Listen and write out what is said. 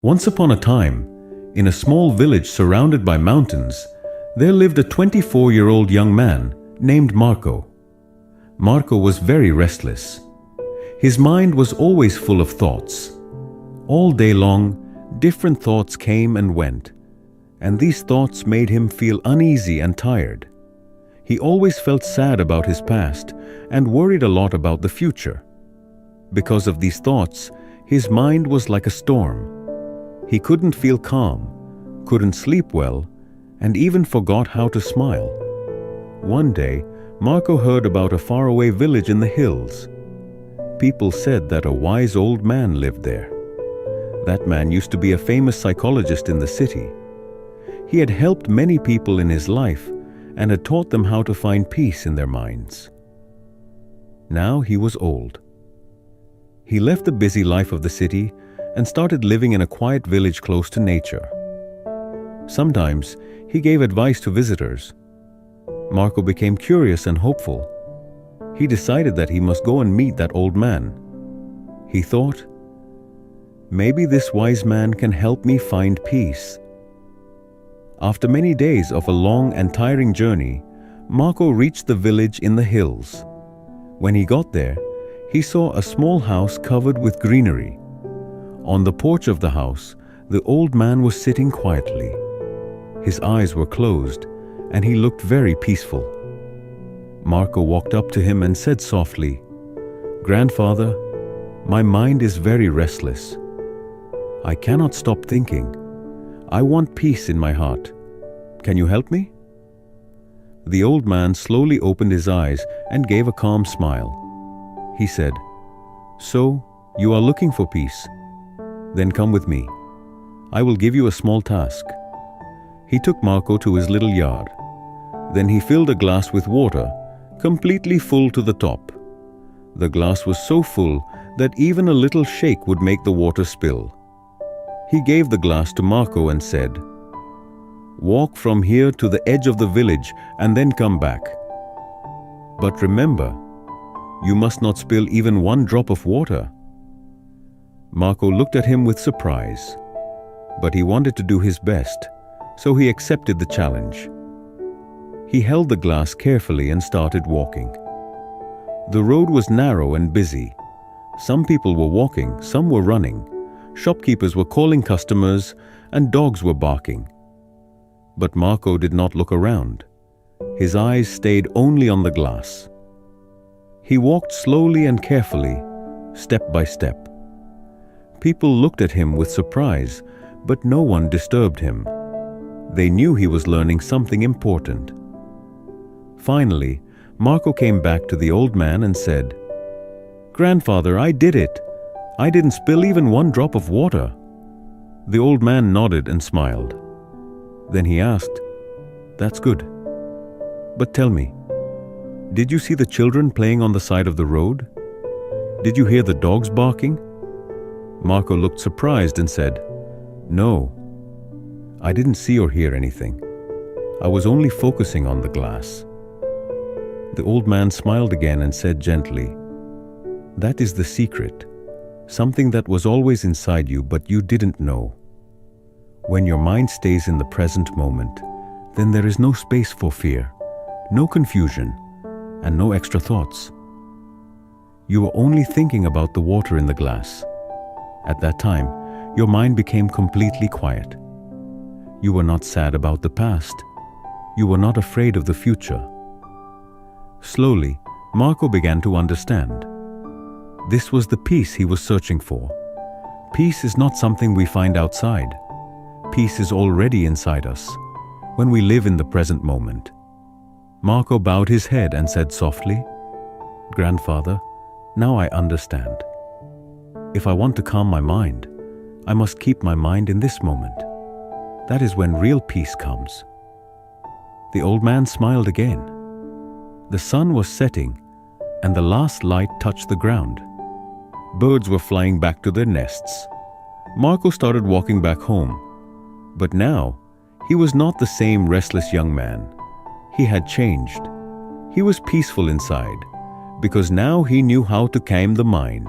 Once upon a time, in a small village surrounded by mountains, there lived a 24-year-old young man named Marco. Marco was very restless. His mind was always full of thoughts. All day long, different thoughts came and went, and these thoughts made him feel uneasy and tired. He always felt sad about his past and worried a lot about the future. Because of these thoughts, his mind was like a storm. He couldn't feel calm, couldn't sleep well, and even forgot how to smile. One day, Marco heard about a faraway village in the hills. People said that a wise old man lived there. That man used to be a famous psychologist in the city. He had helped many people in his life and had taught them how to find peace in their minds. Now he was old. He left the busy life of the city and started living in a quiet village close to nature. Sometimes he gave advice to visitors. Marco became curious and hopeful. He decided that he must go and meet that old man. He thought, maybe this wise man can help me find peace. After many days of a long and tiring journey, Marco reached the village in the hills. When he got there, he saw a small house covered with greenery. On the porch of the house, the old man was sitting quietly. His eyes were closed, and he looked very peaceful. Marco walked up to him and said softly, "Grandfather, my mind is very restless. I cannot stop thinking. I want peace in my heart. Can you help me?" The old man slowly opened his eyes and gave a calm smile. He said, "So, you are looking for peace? Then come with me. I will give you a small task." He took Marco to his little yard. Then he filled a glass with water, completely full to the top. The glass was so full that even a little shake would make the water spill. He gave the glass to Marco and said, "Walk from here to the edge of the village and then come back. But remember, you must not spill even one drop of water." Marco looked at him with surprise, but he wanted to do his best, so he accepted the challenge. He held the glass carefully and started walking. The road was narrow and busy. Some people were walking, some were running. Shopkeepers were calling customers, and dogs were barking. But Marco did not look around. His eyes stayed only on the glass. He walked slowly and carefully, step by step. People looked at him with surprise, but no one disturbed him. They knew he was learning something important. Finally, Marco came back to the old man and said, "Grandfather, I did it. I didn't spill even one drop of water." The old man nodded and smiled. Then he asked, "That's good. But tell me, did you see the children playing on the side of the road? Did you hear the dogs barking?" Marco looked surprised and said, "No, I didn't see or hear anything. I was only focusing on the glass." The old man smiled again and said gently, "That is the secret, something that was always inside you but you didn't know. When your mind stays in the present moment, then there is no space for fear, no confusion, and no extra thoughts. You are only thinking about the water in the glass. At that time, your mind became completely quiet. You were not sad about the past. You were not afraid of the future." Slowly, Marco began to understand. This was the peace he was searching for. Peace is not something we find outside. Peace is already inside us, when we live in the present moment. Marco bowed his head and said softly, "Grandfather, now I understand. If I want to calm my mind, I must keep my mind in this moment. That is when real peace comes." The old man smiled again. The sun was setting, and the last light touched the ground. Birds were flying back to their nests. Marco started walking back home. But now, he was not the same restless young man. He had changed. He was peaceful inside, because now he knew how to calm the mind.